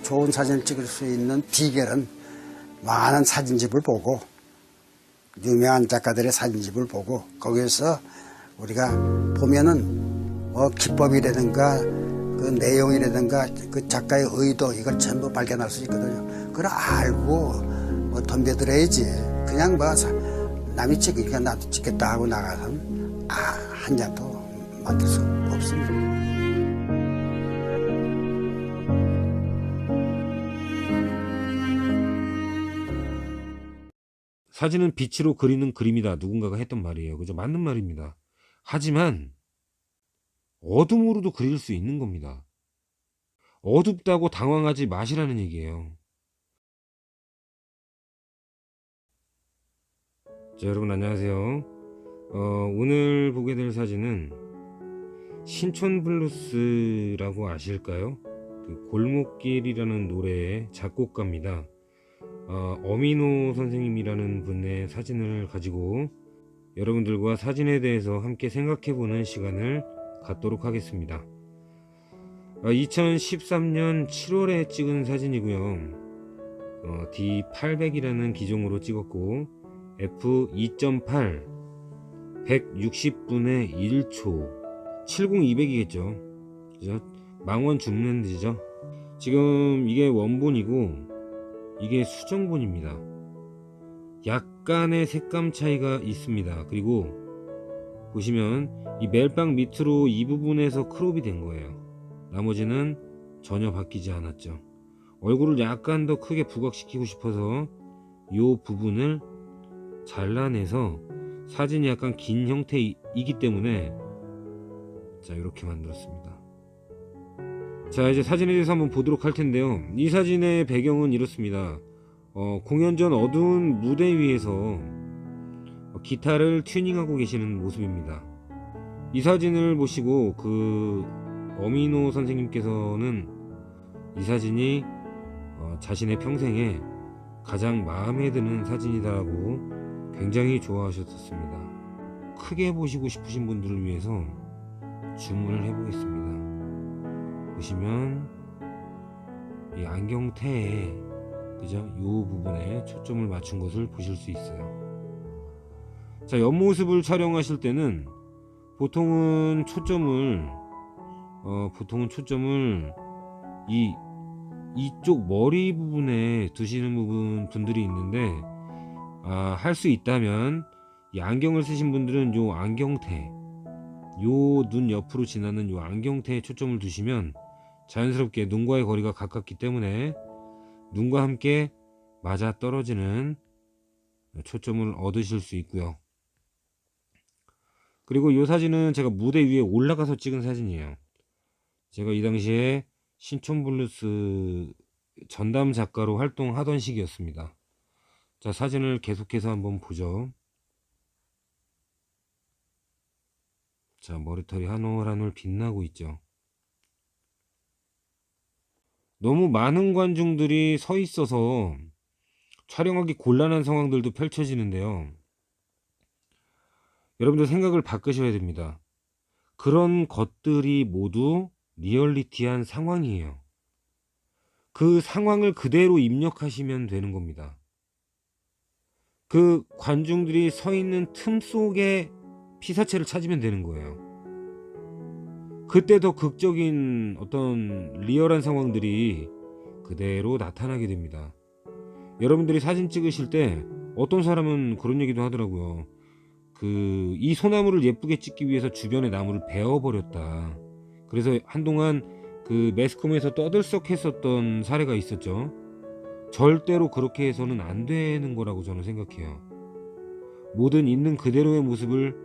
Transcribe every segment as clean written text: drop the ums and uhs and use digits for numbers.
좋은 사진을 찍을 수 있는 비결은 많은 사진집을 보고 유명한 작가들의 사진집을 보고 거기에서 우리가 보면은 기법이라든가 그 내용이라든가 그 작가의 의도 이걸 전부 발견할 수 있거든요. 그걸 알고 덤벼들어야지. 그냥 남이 찍으니까 나도 찍겠다 하고 나가서는 한 장도 만들 수 없습니다. 사진은 빛으로 그리는 그림이다. 누군가가 했던 말이에요. 그죠? 맞는 말입니다. 하지만 어둠으로도 그릴 수 있는 겁니다. 어둡다고 당황하지 마시라는 얘기예요. 자, 여러분 안녕하세요. 오늘 보게 될 사진은 신촌블루스라고 아실까요? 그 골목길이라는 노래의 작곡가입니다. 어민호 선생님이라는 분의 사진을 가지고 여러분들과 사진에 대해서 함께 생각해보는 시간을 갖도록 하겠습니다. 2013년 7월에 찍은 사진이고요. D800이라는 기종으로 찍었고 f2.8 160분의 1초 70200이겠죠. 그죠? 망원 줌렌즈죠. 지금 이게 원본이고 이게 수정본입니다. 약간의 색감 차이가 있습니다. 그리고 보시면 이 멜빵 밑으로 이 부분에서 크롭이 된 거예요. 나머지는 전혀 바뀌지 않았죠. 얼굴을 약간 더 크게 부각시키고 싶어서 이 부분을 잘라내서 사진이 약간 긴 형태이기 때문에 자 이렇게 만들었습니다. 자 이제 사진에 대해서 한번 보도록 할 텐데요. 이 사진의 배경은 이렇습니다. 공연 전 어두운 무대 위에서 기타를 튜닝하고 계시는 모습입니다. 이 사진을 보시고 그 어민호 선생님께서는 이 사진이 자신의 평생에 가장 마음에 드는 사진이다라고 굉장히 좋아하셨습니다. 크게 보시고 싶으신 분들을 위해서 줌을 해보겠습니다. 보시면 이 안경테에 그죠? 이 부분에 초점을 맞춘 것을 보실 수 있어요. 자, 옆모습을 촬영하실 때는 보통은 초점을 이쪽 머리 부분에 두시는 분들이 있는데 할 수 있다면 이 안경을 쓰신 분들은 요 안경테 요 눈 옆으로 지나는 요 안경테에 초점을 두시면 자연스럽게 눈과의 거리가 가깝기 때문에 눈과 함께 맞아 떨어지는 초점을 얻으실 수 있고요. 그리고 이 사진은 제가 무대 위에 올라가서 찍은 사진이에요. 제가 이 당시에 신촌블루스 전담 작가로 활동하던 시기였습니다. 자, 사진을 계속해서 한번 보죠. 자, 머리털이 한 올 한 올 빛나고 있죠. 너무 많은 관중들이 서 있어서 촬영하기 곤란한 상황들도 펼쳐지는데요. 여러분들 생각을 바꾸셔야 됩니다. 그런 것들이 모두 리얼리티한 상황이에요. 그 상황을 그대로 입력하시면 되는 겁니다. 그 관중들이 서 있는 틈 속에 피사체를 찾으면 되는 거예요. 그때 더 극적인 어떤 리얼한 상황들이 그대로 나타나게 됩니다. 여러분들이 사진 찍으실 때 어떤 사람은 그런 얘기도 하더라고요. 이 소나무를 예쁘게 찍기 위해서 주변의 나무를 베어버렸다. 그래서 한동안 그 매스컴에서 떠들썩했었던 사례가 있었죠. 절대로 그렇게 해서는 안 되는 거라고 저는 생각해요. 모든 있는 그대로의 모습을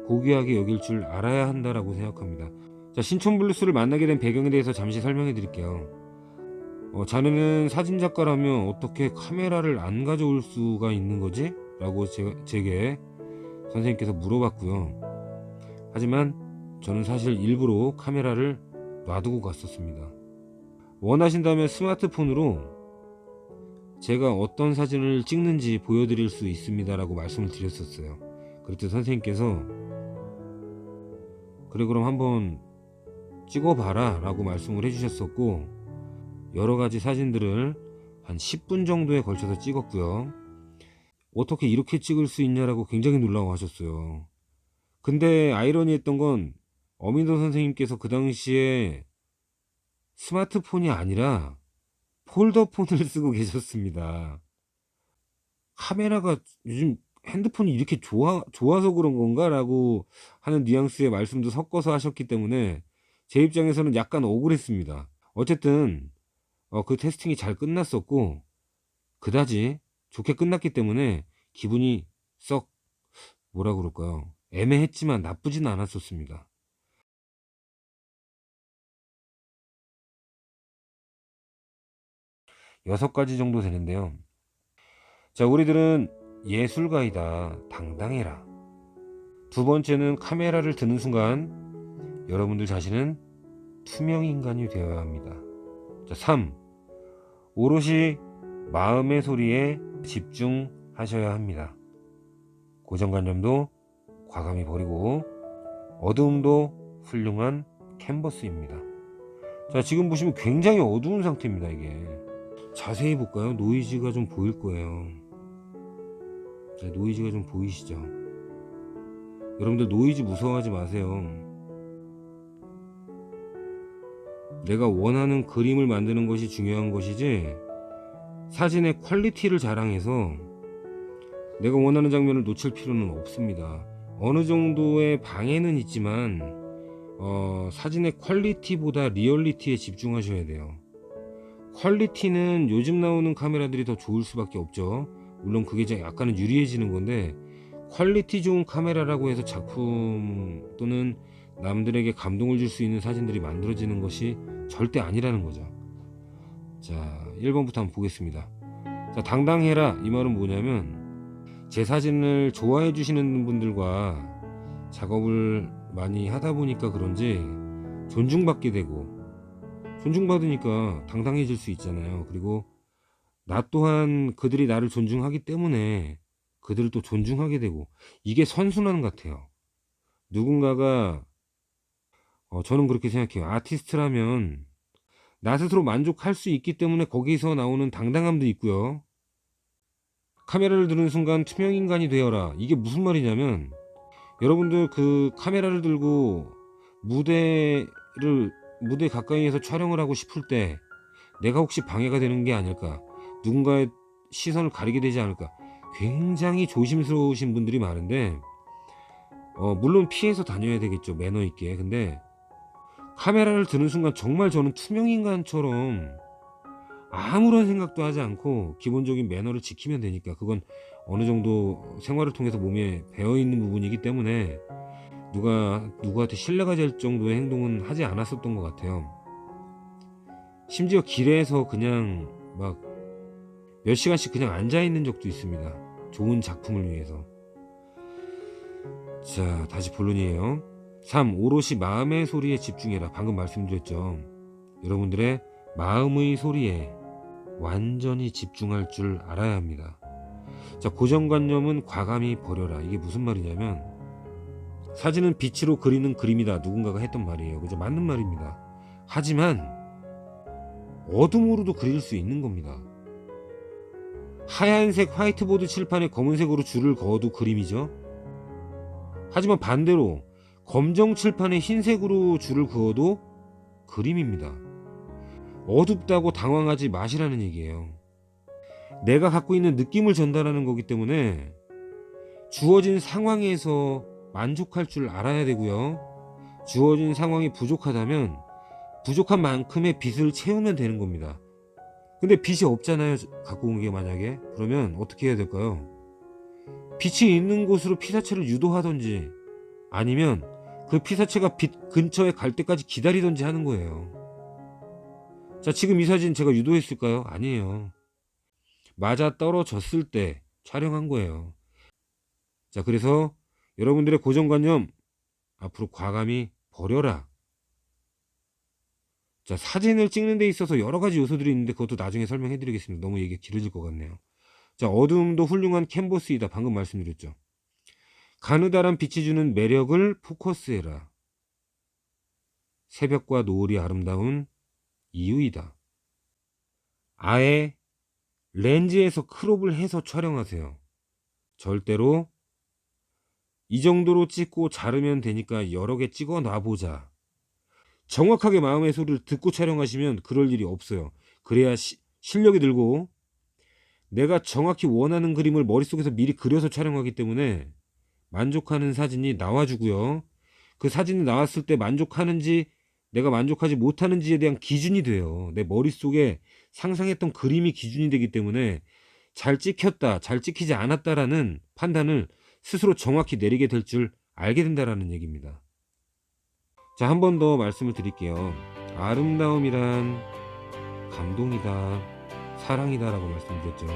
고귀하게 여길 줄 알아야 한다라고 생각합니다. 자, 신촌블루스를 만나게 된 배경에 대해서 잠시 설명해 드릴게요. 자네는 사진작가라면 어떻게 카메라를 안 가져올 수가 있는 거지? 라고 제게 선생님께서 물어봤고요. 하지만 저는 사실 일부러 카메라를 놔두고 갔었습니다. 원하신다면 스마트폰으로 제가 어떤 사진을 찍는지 보여드릴 수 있습니다 라고 말씀을 드렸었어요. 그랬더니 선생님께서 그래 그럼 한번 찍어봐라 라고 말씀을 해주셨었고 여러 가지 사진들을 한 10분 정도에 걸쳐서 찍었고요. 어떻게 이렇게 찍을 수 있냐라고 굉장히 놀라워하셨어요. 근데 아이러니했던 건 어민도 선생님께서 그 당시에 스마트폰이 아니라 폴더폰을 쓰고 계셨습니다. 카메라가 요즘 핸드폰이 이렇게 좋아서 그런 건가? 라고 하는 뉘앙스의 말씀도 섞어서 하셨기 때문에 제 입장에서는 약간 억울했습니다. 어쨌든 그 테스팅이 잘 끝났었고 그다지 좋게 끝났기 때문에 기분이 썩 뭐라 그럴까요? 애매했지만 나쁘진 않았었습니다. 여섯 가지 정도 되는데요. 자, 우리들은 예술가이다. 당당해라. 두 번째는 카메라를 드는 순간 여러분들 자신은 투명 인간이 되어야 합니다. 자, 3. 오롯이 마음의 소리에 집중하셔야 합니다. 고정관념도 과감히 버리고 어두움도 훌륭한 캔버스입니다. 자, 지금 보시면 굉장히 어두운 상태입니다. 이게 자세히 볼까요? 노이즈가 좀 보일 거예요. 자, 노이즈가 좀 보이시죠? 여러분들 노이즈 무서워하지 마세요. 내가 원하는 그림을 만드는 것이 중요한 것이지 사진의 퀄리티를 자랑해서 내가 원하는 장면을 놓칠 필요는 없습니다. 어느 정도의 방해는 있지만 사진의 퀄리티보다 리얼리티에 집중하셔야 돼요. 퀄리티는 요즘 나오는 카메라들이 더 좋을 수밖에 없죠. 물론 그게 약간은 유리해지는 건데 퀄리티 좋은 카메라라고 해서 작품 또는 남들에게 감동을 줄 수 있는 사진들이 만들어지는 것이 절대 아니라는 거죠. 자, 1번부터 한번 보겠습니다. 자, 당당해라. 이 말은 뭐냐면 제 사진을 좋아해 주시는 분들과 작업을 많이 하다 보니까 그런지 존중받게 되고 존중받으니까 당당해질 수 있잖아요. 그리고 나 또한 그들이 나를 존중하기 때문에 그들을 또 존중하게 되고 이게 선순환 같아요. 누군가가 저는 그렇게 생각해요. 아티스트라면 나 스스로 만족할 수 있기 때문에 거기서 나오는 당당함도 있고요. 카메라를 드는 순간 투명 인간이 되어라. 이게 무슨 말이냐면 여러분들 그 카메라를 들고 무대 가까이에서 촬영을 하고 싶을 때 내가 혹시 방해가 되는 게 아닐까, 누군가의 시선을 가리게 되지 않을까, 굉장히 조심스러우신 분들이 많은데 물론 피해서 다녀야 되겠죠, 매너 있게. 근데 카메라를 드는 순간 정말 저는 투명 인간처럼 아무런 생각도 하지 않고 기본적인 매너를 지키면 되니까 그건 어느 정도 생활을 통해서 몸에 배어있는 부분이기 때문에 누구한테 신뢰가 될 정도의 행동은 하지 않았었던 것 같아요. 심지어 길에서 그냥 막 몇 시간씩 그냥 앉아있는 적도 있습니다. 좋은 작품을 위해서. 자, 다시 본론이에요. 3. 오롯이 마음의 소리에 집중해라. 방금 말씀드렸죠. 여러분들의 마음의 소리에 완전히 집중할 줄 알아야 합니다. 자, 고정관념은 과감히 버려라. 이게 무슨 말이냐면 사진은 빛으로 그리는 그림이다. 누군가가 했던 말이에요. 그죠? 맞는 말입니다. 하지만 어둠으로도 그릴 수 있는 겁니다. 하얀색 화이트보드 칠판에 검은색으로 줄을 그어도 그림이죠. 하지만 반대로 검정 칠판에 흰색으로 줄을 그어도 그림입니다. 어둡다고 당황하지 마시라는 얘기예요. 내가 갖고 있는 느낌을 전달하는 거기 때문에 주어진 상황에서 만족할 줄 알아야 되고요. 주어진 상황이 부족하다면 부족한 만큼의 빛을 채우면 되는 겁니다. 근데 빛이 없잖아요, 갖고 온 게. 만약에 그러면 어떻게 해야 될까요? 빛이 있는 곳으로 피사체를 유도하던지 아니면 그 피사체가 빛 근처에 갈 때까지 기다리던지 하는 거예요. 자, 지금 이 사진 제가 유도했을까요? 아니에요. 맞아 떨어졌을 때 촬영한 거예요. 자, 그래서 여러분들의 고정관념 앞으로 과감히 버려라. 자, 사진을 찍는 데 있어서 여러 가지 요소들이 있는데 그것도 나중에 설명해 드리겠습니다. 너무 얘기가 길어질 것 같네요. 자, 어두움도 훌륭한 캔버스이다. 방금 말씀드렸죠. 가느다란 빛이 주는 매력을 포커스해라. 새벽과 노을이 아름다운 이유이다. 아예 렌즈에서 크롭을 해서 촬영하세요. 절대로 이 정도로 찍고 자르면 되니까 여러 개 찍어 놔보자. 정확하게 마음의 소리를 듣고 촬영하시면 그럴 일이 없어요. 그래야 실력이 늘고, 내가 정확히 원하는 그림을 머릿속에서 미리 그려서 촬영하기 때문에 만족하는 사진이 나와주고요. 그 사진이 나왔을 때 만족하는지 내가 만족하지 못하는지에 대한 기준이 돼요. 내 머릿속에 상상했던 그림이 기준이 되기 때문에 잘 찍혔다, 잘 찍히지 않았다라는 판단을 스스로 정확히 내리게 될 줄 알게 된다라는 얘기입니다. 자, 한 번 더 말씀을 드릴게요. 아름다움이란 감동이다, 사랑이다라고 말씀드렸죠.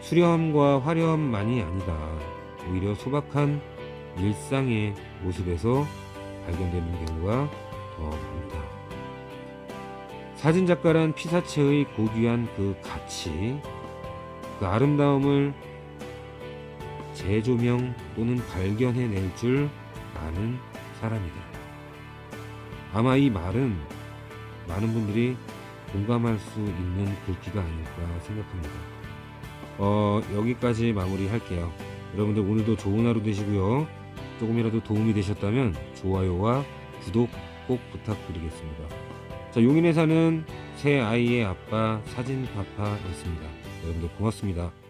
수려함과 화려함만이 아니다. 오히려 소박한 일상의 모습에서 발견되는 경우가 더 많다. 사진작가란 피사체의 고귀한 그 가치, 그 아름다움을 재조명 또는 발견해낼 줄 아는 사람이다. 아마 이 말은 많은 분들이 공감할 수 있는 글귀가 아닐까 생각합니다. 여기까지 마무리할게요. 여러분들 오늘도 좋은 하루 되시고요. 조금이라도 도움이 되셨다면 좋아요와 구독 꼭 부탁드리겠습니다. 자, 용인에 사는 새 아이의 아빠 사진파파였습니다. 여러분들 고맙습니다.